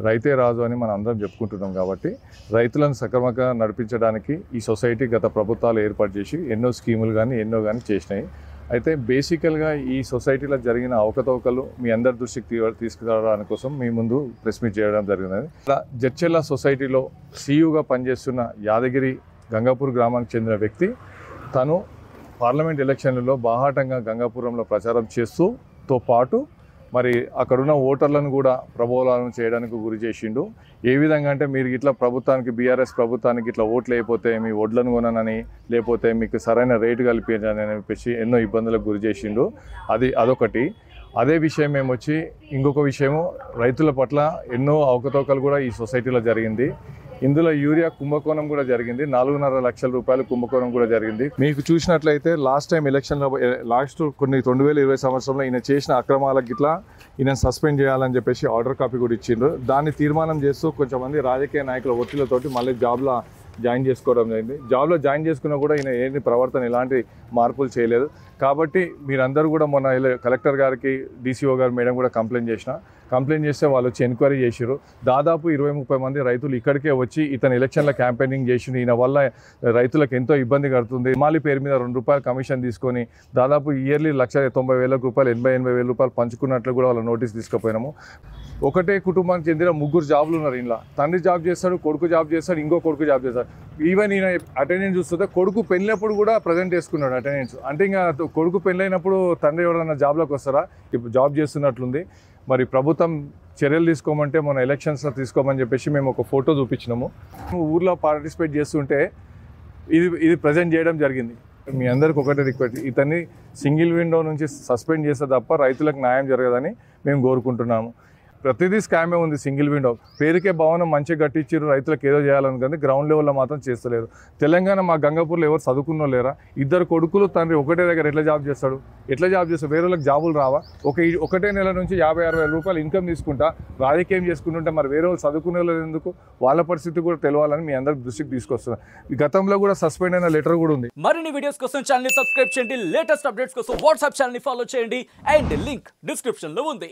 రైతే రాజు అని మనం అందరం చెప్పుకుంటున్నాం కాబట్టి రైతులను సక్రమంగా నడిపించడానికి ఈ సొసైటీ గత ప్రభుత్వాలు ఏర్పాటు చేసి ఎన్నో స్కీములు ఎన్నో చేసినాయి. అయితే బేసికల్గా ఈ సొసైటీలో జరిగిన అవకతవకలు మీ అందరి దృష్టికి తీసుకురావడానికి కోసం మీ ముందు ప్రెస్ మీట్ చేయడం జరిగినది. జడ్చెర్ల సొసైటీలో సీఈఓగా పనిచేస్తున్న యాదగిరి గంగాపూర్ గ్రామానికి చెందిన వ్యక్తి తను పార్లమెంట్ ఎలక్షన్లలో బాహాటంగా గంగాపురంలో ప్రచారం చేస్తూతో పాటు మరి అక్కడున్న ఓటర్లను కూడా ప్రబోధనం చేయడానికి గురి చేసిండు. ఏ విధంగా అంటే మీరు ఇట్లా ప్రభుత్వానికి బీఆర్ఎస్ ప్రభుత్వానికి ఇట్లా ఓట్లు అయిపోతే మీ వడ్లను కొనని లేకపోతే మీకు సరైన రేటు కల్పించని చెప్పేసి ఎన్నో ఇబ్బందులకు గురి చేసిండు. అదొకటి. అదే విషయం ఏమొచ్చి ఇంకొక విషయము రైతుల పట్ల ఎన్నో అవకతవకలు కూడా ఈ సొసైటీలో జరిగింది. ఇందులో యూరియా కుంభకోణం కూడా జరిగింది. 4.5 లక్షల రూపాయలు కుంభకోణం కూడా జరిగింది. మీకు చూసినట్లయితే లాస్ట్ టైం ఎలక్షన్లో కొన్ని 2020 సంవత్సరంలో ఈయన చేసిన అక్రమాలకు ఇట్లా ఈయన సస్పెండ్ చేయాలని చెప్పేసి ఆర్డర్ కాపీ కూడా ఇచ్చిండ్రు. దాన్ని తీర్మానం చేస్తూ కొంచెంమంది రాజకీయ నాయకుల ఒత్తిళ్లతోటి మళ్ళీ జాబ్లో జాయిన్ చేసుకోవడం జరిగింది. జాబ్లో జాయిన్ చేసుకున్నా కూడా ఈయన ఏంటి ప్రవర్తన ఎలాంటి మార్పులు చేయలేదు. కాబట్టి మీరందరూ కూడా మొన్న కలెక్టర్ గారికి డీసీఓ గారు మేడం కూడా కంప్లైంట్ చేస్తే వాళ్ళు వచ్చి ఎంక్వైరీ చేశారు. దాదాపు 20-30 మంది రైతులు ఇక్కడికే వచ్చి ఇతను ఎలక్షన్ల క్యాంపెయినింగ్ చేసిండు, ఈయన వల్ల రైతులకు ఎంతో ఇబ్బంది కడుతుంది, మాలి పేరు మీద ₹2 కమిషన్ తీసుకొని దాదాపు ఇయర్లీ ₹1,90,000 80,000 రూపాయలు పంచుకున్నట్లు కూడా వాళ్ళ నోటీస్ తీసుకుపోయినాము. ఒకటే కుటుంబానికి చెందిన 3 జాబ్లు ఉన్నారు. ఇంట్లో తండ్రి జాబ్ చేస్తాడు, కొడుకు జాబ్ చేస్తాడు, ఇంకో కొడుకు జాబ్ చేస్తాడు. ఈవెన్ ఈయన అటెండెన్స్ చూస్తుంటే కొడుకు పెళ్ళినప్పుడు కూడా ప్రజెంట్ చేసుకున్నాడు అటెండెన్స్. అంటే ఇంకా కొడుకు పెళ్ళైనప్పుడు తండ్రి ఎవరైనా జాబ్లోకి వస్తారా? ఇప్పుడు జాబ్ చేస్తున్నట్లుంది. మరి ప్రభుత్వం చర్యలు తీసుకోమంటే మన ఎలక్షన్స్లో తీసుకోమని చెప్పేసి మేము ఒక ఫోటో చూపించినాము. ఊర్లో పార్టిసిపేట్ చేస్తుంటే ఇది ప్రజెంట్ చేయడం జరిగింది. మీ అందరికి ఒకటే రిక్వెస్ట్, ఇతన్ని సింగిల్ విండో నుంచి సస్పెండ్ చేస్తే తప్ప రైతులకు న్యాయం జరగదని మేము కోరుకుంటున్నాము. ప్రతిదీ స్కామే ఉంది. సింగిల్ విండో పేరుకే భవనం మంచిగా కట్టించారు, రైతులకు ఏదో చేయాలని, కానీ గ్రౌండ్ లెవెల్లో మాత్రం చేస్తలేరు. తెలంగాణ మా గంగాపూర్లో ఎవరు చదువుకున్నో లేరా? 2 కొడుకులు తండ్రి ఒకటే దగ్గర ఎట్లా జాబ్ చేస్తాడు? వేరే వాళ్ళకి జాబులు రావా? ఒకటే నెల నుంచి 50,000-60,000 రూపాయలు ఇన్కమ్ తీసుకుంటా రాజకీయం చేసుకుంటుంటే మరి వేరే వాళ్ళు చదువుకునే వాళ్ళు ఎందుకు? వాళ్ళ పరిస్థితి కూడా తెలవాలని మీ అందరికి దృష్టికి తీసుకొస్తున్నారు. గతంలో కూడా సస్పెండ్ అయిన లెటర్ కూడా ఉంది. మరిన్ని వీడియోస్ కోసం ఛానల్ ని సబ్స్క్రైబ్ చేయండి, లేటెస్ట్ అప్డేట్స్ కోసం వాట్సాప్ ఛానల్ ని ఫాలో చేయండి అండ్ లింక్ డిస్క్రిప్షన్ లో ఉంది.